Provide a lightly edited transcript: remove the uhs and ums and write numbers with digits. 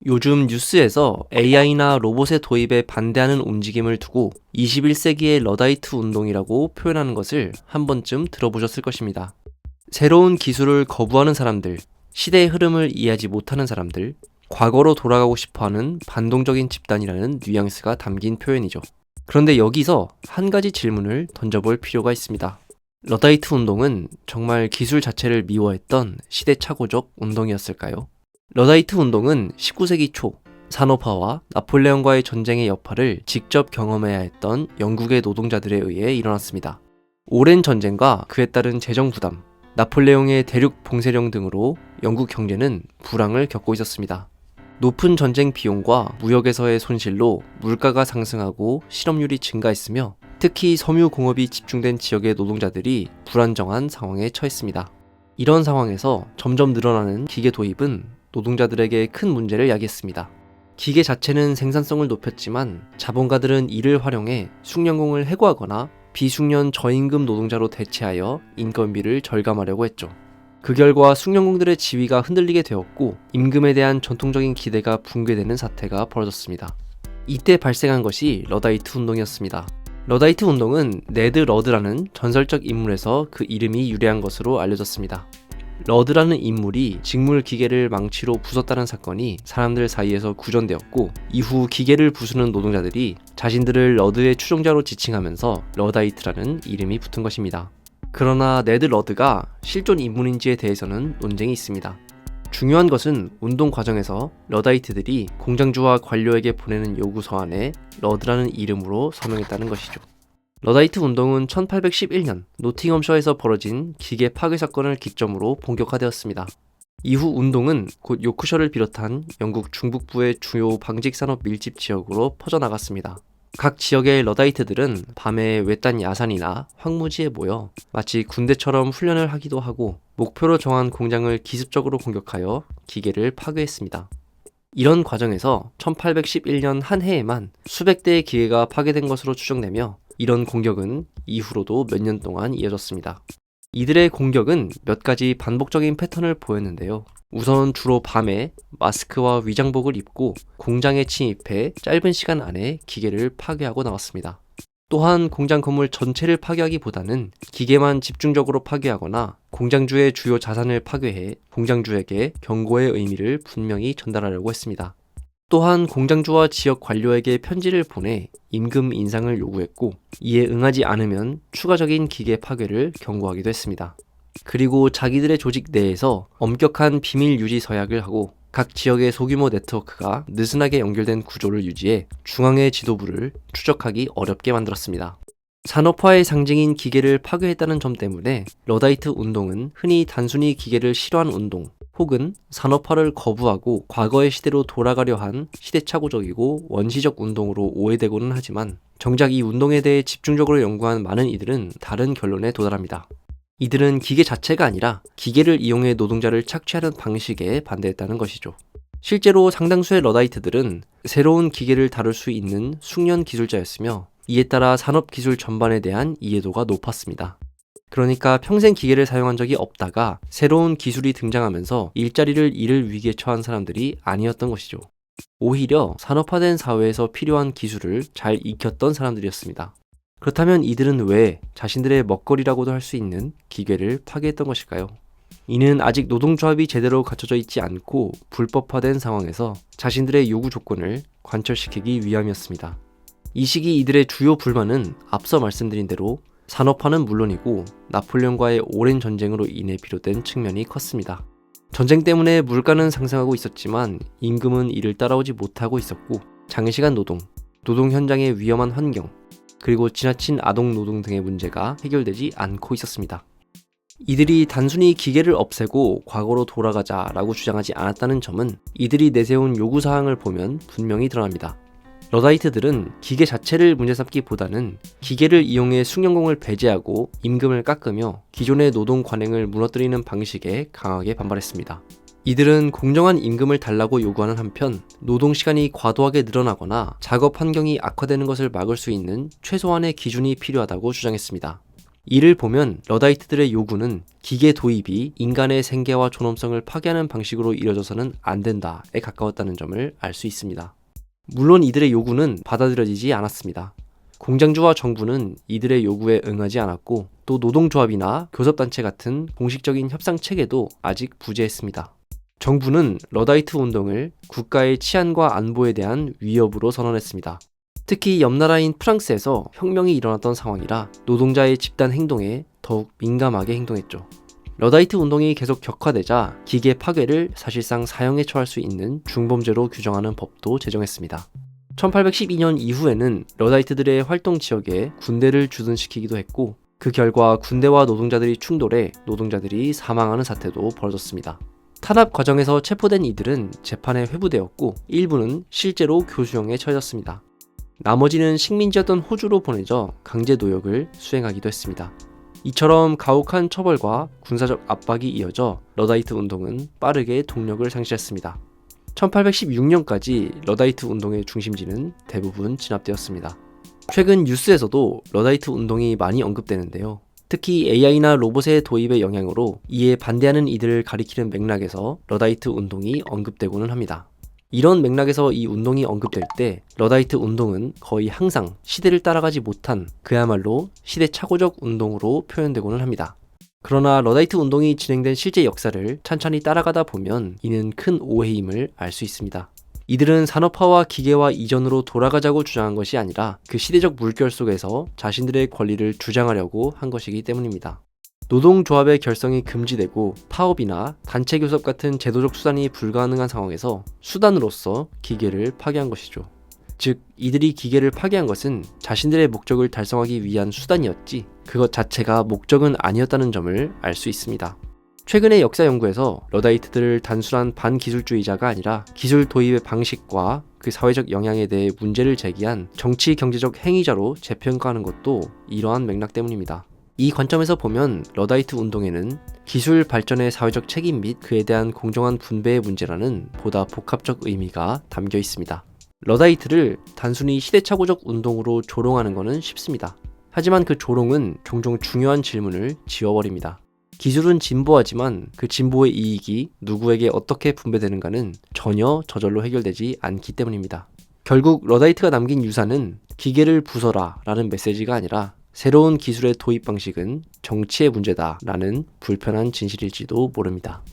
요즘 뉴스에서 AI나 로봇의 도입에 반대하는 움직임을 두고 21세기의 러다이트 운동이라고 표현하는 것을 한 번쯤 들어보셨을 것입니다. 새로운 기술을 거부하는 사람들, 시대의 흐름을 이해하지 못하는 사람들, 과거로 돌아가고 싶어하는 반동적인 집단이라는 뉘앙스가 담긴 표현이죠. 그런데 여기서 한 가지 질문을 던져볼 필요가 있습니다. 러다이트 운동은 정말 기술 자체를 미워했던 시대착오적 운동이었을까요? 러다이트 운동은 19세기 초 산업화와 나폴레옹과의 전쟁의 여파를 직접 경험해야 했던 영국의 노동자들에 의해 일어났습니다. 오랜 전쟁과 그에 따른 재정 부담, 나폴레옹의 대륙 봉쇄령 등으로 영국 경제는 불황을 겪고 있었습니다. 높은 전쟁 비용과 무역에서의 손실로 물가가 상승하고 실업률이 증가했으며 특히 섬유 공업이 집중된 지역의 노동자들이 불안정한 상황에 처했습니다. 이런 상황에서 점점 늘어나는 기계 도입은 노동자들에게 큰 문제를 야기했습니다. 기계 자체는 생산성을 높였지만 자본가들은 이를 활용해 숙련공을 해고하거나 비숙련 저임금 노동자로 대체하여 인건비를 절감하려고 했죠. 그 결과 숙련공들의 지위가 흔들리게 되었고 임금에 대한 전통적인 기대가 붕괴되는 사태가 벌어졌습니다. 이때 발생한 것이 러다이트 운동이었습니다. 러다이트 운동은 네드 러드라는 전설적 인물에서 그 이름이 유래한 것으로 알려졌습니다. 러드라는 인물이 직물 기계를 망치로 부쉈다는 사건이 사람들 사이에서 구전되었고 이후 기계를 부수는 노동자들이 자신들을 러드의 추종자로 지칭하면서 러다이트라는 이름이 붙은 것입니다. 그러나 네드 러드가 실존 인물인지에 대해서는 논쟁이 있습니다. 중요한 것은 운동 과정에서 러다이트들이 공장주와 관료에게 보내는 요구서안에 러드라는 이름으로 서명했다는 것이죠. 러다이트 운동은 1811년 노팅엄셔에서 벌어진 기계 파괴 사건을 기점으로 본격화되었습니다. 이후 운동은 곧 요크셔를 비롯한 영국 중북부의 주요 방직산업 밀집 지역으로 퍼져나갔습니다. 각 지역의 러다이트들은 밤에 외딴 야산이나 황무지에 모여 마치 군대처럼 훈련을 하기도 하고 목표로 정한 공장을 기습적으로 공격하여 기계를 파괴했습니다. 이런 과정에서 1811년 한 해에만 수백 대의 기계가 파괴된 것으로 추정되며 이런 공격은 이후로도 몇 년 동안 이어졌습니다. 이들의 공격은 몇 가지 반복적인 패턴을 보였는데요. 우선 주로 밤에 마스크와 위장복을 입고 공장에 침입해 짧은 시간 안에 기계를 파괴하고 나왔습니다. 또한 공장 건물 전체를 파괴하기보다는 기계만 집중적으로 파괴하거나 공장주의 주요 자산을 파괴해 공장주에게 경고의 의미를 분명히 전달하려고 했습니다. 또한 공장주와 지역 관료에게 편지를 보내 임금 인상을 요구했고 이에 응하지 않으면 추가적인 기계 파괴를 경고하기도 했습니다. 그리고 자기들의 조직 내에서 엄격한 비밀 유지 서약을 하고 각 지역의 소규모 네트워크가 느슨하게 연결된 구조를 유지해 중앙의 지도부를 추적하기 어렵게 만들었습니다. 산업화의 상징인 기계를 파괴했다는 점 때문에 러다이트 운동은 흔히 단순히 기계를 싫어한 운동 혹은 산업화를 거부하고 과거의 시대로 돌아가려 한 시대착오적이고 원시적 운동으로 오해되고는 하지만 정작 이 운동에 대해 집중적으로 연구한 많은 이들은 다른 결론에 도달합니다. 이들은 기계 자체가 아니라 기계를 이용해 노동자를 착취하는 방식에 반대했다는 것이죠. 실제로 상당수의 러다이트들은 새로운 기계를 다룰 수 있는 숙련 기술자였으며 이에 따라 산업 기술 전반에 대한 이해도가 높았습니다. 그러니까 평생 기계를 사용한 적이 없다가 새로운 기술이 등장하면서 일자리를 잃을 위기에 처한 사람들이 아니었던 것이죠. 오히려 산업화된 사회에서 필요한 기술을 잘 익혔던 사람들이었습니다. 그렇다면 이들은 왜 자신들의 먹거리라고도 할 수 있는 기계를 파괴했던 것일까요? 이는 아직 노동조합이 제대로 갖춰져 있지 않고 불법화된 상황에서 자신들의 요구 조건을 관철시키기 위함이었습니다. 이 시기 이들의 주요 불만은 앞서 말씀드린 대로 산업화는 물론이고 나폴레옹과의 오랜 전쟁으로 인해 비롯된 측면이 컸습니다. 전쟁 때문에 물가는 상승하고 있었지만 임금은 이를 따라오지 못하고 있었고 장시간 노동, 노동 현장의 위험한 환경, 그리고 지나친 아동 노동 등의 문제가 해결되지 않고 있었습니다. 이들이 단순히 기계를 없애고 과거로 돌아가자라고 주장하지 않았다는 점은 이들이 내세운 요구사항을 보면 분명히 드러납니다. 러다이트들은 기계 자체를 문제 삼기보다는 기계를 이용해 숙련공을 배제하고 임금을 깎으며 기존의 노동 관행을 무너뜨리는 방식에 강하게 반발했습니다. 이들은 공정한 임금을 달라고 요구하는 한편 노동시간이 과도하게 늘어나거나 작업 환경이 악화되는 것을 막을 수 있는 최소한의 기준이 필요하다고 주장했습니다. 이를 보면 러다이트들의 요구는 기계 도입이 인간의 생계와 존엄성을 파괴하는 방식으로 이뤄져서는 안 된다에 가까웠다는 점을 알 수 있습니다. 물론 이들의 요구는 받아들여지지 않았습니다. 공장주와 정부는 이들의 요구에 응하지 않았고 또 노동조합이나 교섭단체 같은 공식적인 협상 체계도 아직 부재했습니다. 정부는 러다이트 운동을 국가의 치안과 안보에 대한 위협으로 선언했습니다. 특히 옆나라인 프랑스에서 혁명이 일어났던 상황이라 노동자의 집단 행동에 더욱 민감하게 행동했죠. 러다이트 운동이 계속 격화되자 기계 파괴를 사실상 사형에 처할 수 있는 중범죄로 규정하는 법도 제정했습니다. 1812년 이후에는 러다이트들의 활동 지역에 군대를 주둔시키기도 했고 그 결과 군대와 노동자들이 충돌해 노동자들이 사망하는 사태도 벌어졌습니다. 탄압 과정에서 체포된 이들은 재판에 회부되었고 일부는 실제로 교수형에 처해졌습니다. 나머지는 식민지였던 호주로 보내져 강제 노역을 수행하기도 했습니다. 이처럼 가혹한 처벌과 군사적 압박이 이어져 러다이트 운동은 빠르게 동력을 상실했습니다. 1816년까지 러다이트 운동의 중심지는 대부분 진압되었습니다. 최근 뉴스에서도 러다이트 운동이 많이 언급되는데요. 특히 AI나 로봇의 도입의 영향으로 이에 반대하는 이들을 가리키는 맥락에서 러다이트 운동이 언급되고는 합니다. 이런 맥락에서 이 운동이 언급될 때 러다이트 운동은 거의 항상 시대를 따라가지 못한 그야말로 시대착오적 운동으로 표현되고는 합니다. 그러나 러다이트 운동이 진행된 실제 역사를 찬찬히 따라가다 보면 이는 큰 오해임을 알 수 있습니다. 이들은 산업화와 기계화 이전으로 돌아가자고 주장한 것이 아니라 그 시대적 물결 속에서 자신들의 권리를 주장하려고 한 것이기 때문입니다. 노동조합의 결성이 금지되고 파업이나 단체 교섭 같은 제도적 수단이 불가능한 상황에서 수단으로서 기계를 파괴한 것이죠. 즉, 이들이 기계를 파괴한 것은 자신들의 목적을 달성하기 위한 수단이었지 그것 자체가 목적은 아니었다는 점을 알 수 있습니다. 최근의 역사 연구에서 러다이트들을 단순한 반기술주의자가 아니라 기술 도입의 방식과 그 사회적 영향에 대해 문제를 제기한 정치 경제적 행위자로 재평가하는 것도 이러한 맥락 때문입니다. 이 관점에서 보면 러다이트 운동에는 기술 발전의 사회적 책임 및 그에 대한 공정한 분배의 문제라는 보다 복합적 의미가 담겨 있습니다. 러다이트를 단순히 시대착오적 운동으로 조롱하는 것은 쉽습니다. 하지만 그 조롱은 종종 중요한 질문을 지워버립니다. 기술은 진보하지만 그 진보의 이익이 누구에게 어떻게 분배되는가는 전혀 저절로 해결되지 않기 때문입니다. 결국 러다이트가 남긴 유산은 기계를 부숴라 라는 메시지가 아니라 새로운 기술의 도입 방식은 정치의 문제다 라는 불편한 진실일지도 모릅니다.